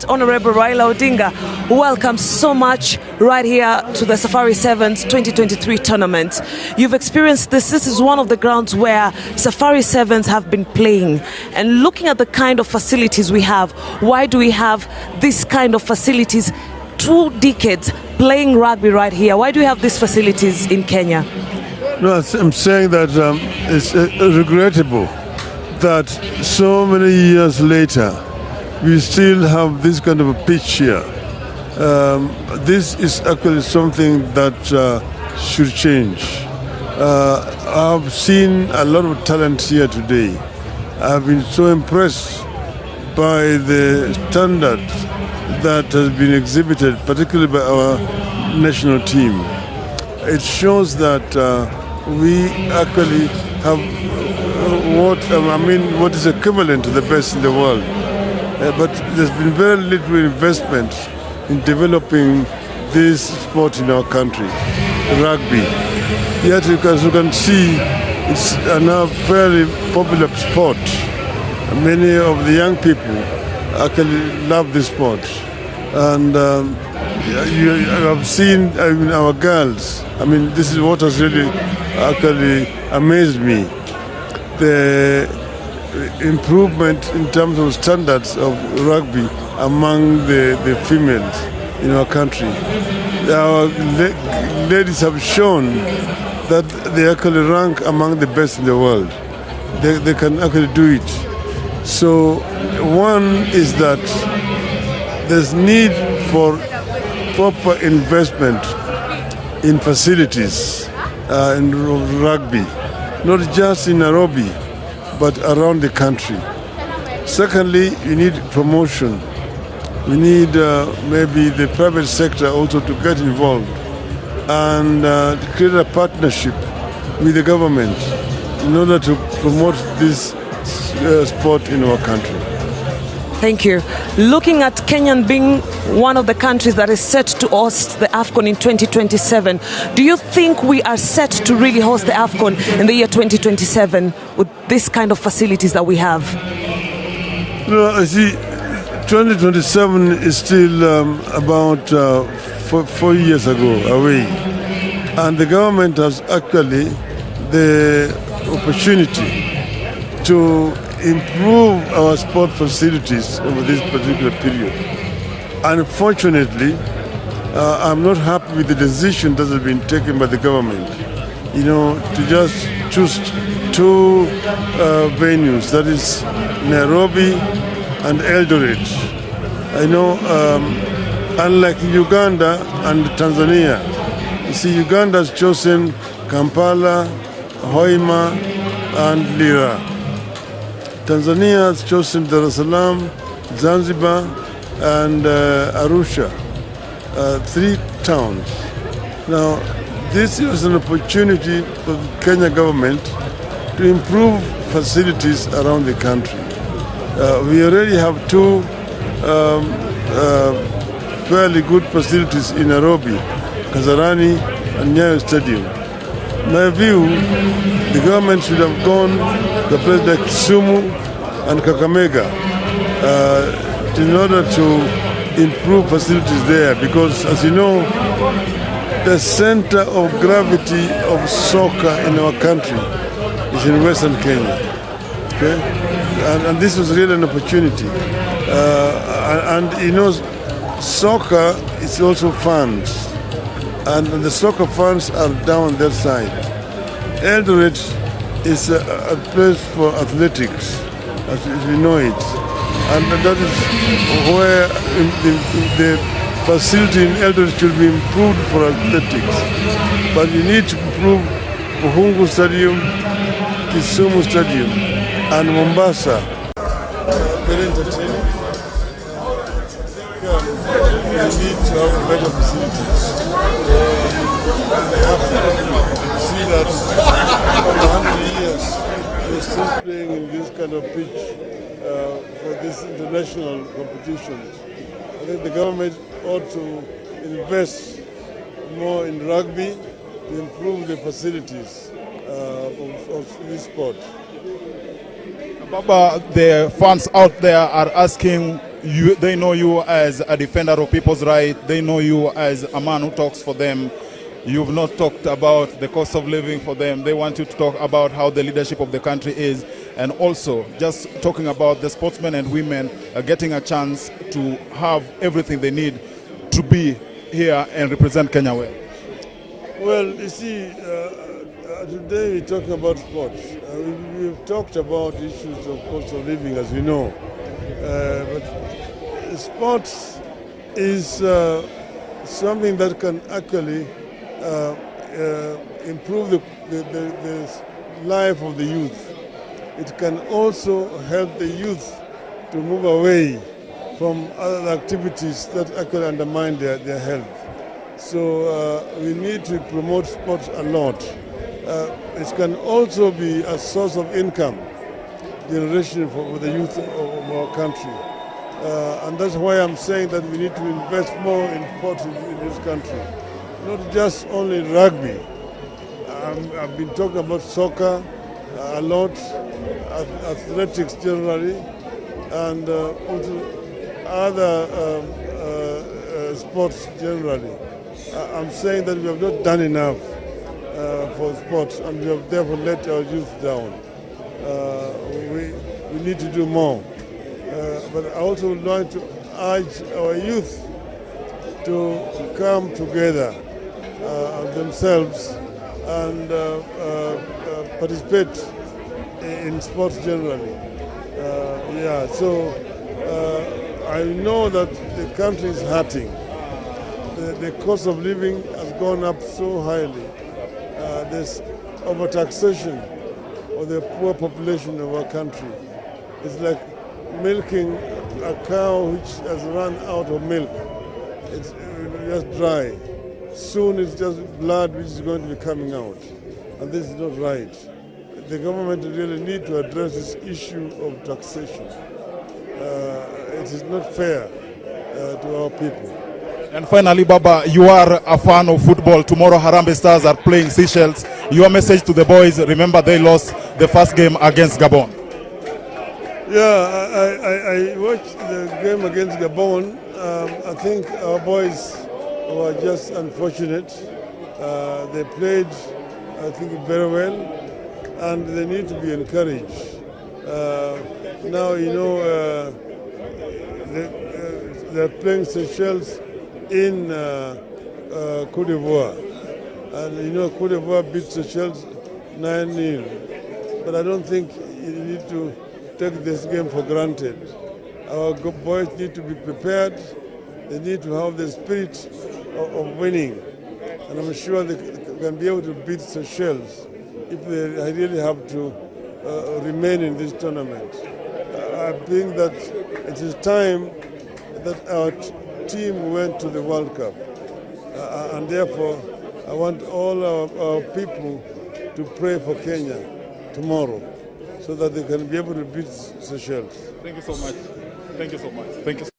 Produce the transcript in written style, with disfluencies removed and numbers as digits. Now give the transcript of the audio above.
Honorable Raila Odinga, welcome so much right here to the Safari Sevens 2023 tournament. You've experienced this. This is one of the grounds where Safari Sevens have been playing. And looking at the kind of facilities we have, why do we have this kind of facilities? 2 decades playing rugby right here. Why do we have these facilities in Kenya? No, I'm saying that it's regrettable that so many years later we still have this kind of a pitch here. This is actually something that should change. I've seen a lot of talent here today. I've been so impressed by the standard that has been exhibited, particularly by our national team. It shows that we actually have what is equivalent to the best in the world. But there's been very little investment in developing this sport in our country, rugby. Yet, as you can see, it's a now fairly popular sport. Many of the young people actually love this sport. And you have seen our girls. This is what has really actually amazed me. The improvement in terms of standards of rugby among the females in our country. Our ladies have shown that they actually rank among the best in the world. They can actually do it. So one is that there's need for proper investment in facilities in rugby, not just in Nairobi, but around the country. Secondly, you need promotion. We need maybe the private sector also to get involved and create a partnership with the government in order to promote this sport in our country. Thank you. Looking at Kenyan being one of the countries that is set to host the AFCON in 2027, do you think we are set to really host the AFCON in the year 2027 with this kind of facilities that we have? No, I see, 2027 is still about 4 years ago away. And the government has actually the opportunity to improve our sport facilities over this particular period. Unfortunately, I'm not happy with the decision that has been taken by the government, to just choose 2 venues, that is Nairobi and Eldoret. I know, unlike Uganda and Tanzania, you see, Uganda has chosen Kampala, Hoima, and Lira. Tanzania has chosen Dar es Salaam, Zanzibar, and Arusha, 3 towns. Now, this is an opportunity for the Kenya government to improve facilities around the country. We already have 2 fairly good facilities in Nairobi, Kasarani and Nyayo Stadium. In my view, the government should have gone to places like Kisumu and Kakamega in order to improve facilities there, because, as you know, the center of gravity of soccer in our country is in Western Kenya. Okay? And this was really an opportunity. Soccer is also funds. And the soccer funds are down that side. Eldoret is a place for athletics, as we know it. And that is where the facility in Eldoret should be improved for athletics. But you need to improve Uhuru Stadium, Kisumu Stadium, and Mombasa. Very entertaining. We need to have better facilities. See that for 100 years we're still playing in this kind of pitch for this international competitions. I think the government ought to invest more in rugby to improve the facilities of this sport. Baba, the fans out there are asking they know you as a defender of people's rights. They know you as a man who talks for them. You've not talked about the cost of living for them. They want you to talk about how the leadership of the country is, and also just talking about the sportsmen and women getting a chance to have everything they need to be here and represent Kenya well. Well, you see, today we're talking about sports. We've talked about issues of cost of living, as you know. But sports is something that can actually improve the life of the youth. It can also help the youth to move away from other activities that actually undermine their health. So we need to promote sports a lot. It can also be a source of income generation for the youth of our country. And that's why I'm saying that we need to invest more in sports in this country. Not just only rugby. I've been talking about soccer a lot, athletics generally, and also other sports generally. I'm saying that we have not done enough for sports, and we have therefore let our youth down. We need to do more. But I also would like to urge our youth to come together themselves and participate in sports generally. So I know that the country is hurting. The cost of living has gone up so highly. There's overtaxation of the poor population of our country. It's like milking a cow which has run out of milk. It's just dry. Soon it's just blood which is going to be coming out. And this is not right. The government really needs to address this issue of taxation. It is not fair to our people. And finally, Baba, you are a fan of football. Tomorrow, Harambee Stars are playing Seychelles. Your message to the boys, remember they lost the first game against Gabon. Yeah, I watched the game against Gabon. I think our boys were just unfortunate. They played, I think, very well, and they need to be encouraged. Now, you know, they're playing Seychelles in Cote d'Ivoire. And you know, Cote d'Ivoire beat Seychelles 9-0. But I don't think you need to take this game for granted. Our boys need to be prepared. They need to have the spirit of winning. And I'm sure they can be able to beat Seychelles if they really have to remain in this tournament. I think that it is time that our team went to the World Cup. And therefore, I want all our people to pray for Kenya tomorrow so that they can be able to beat Seychelles. Thank you so much. Thank you so much. Thank you.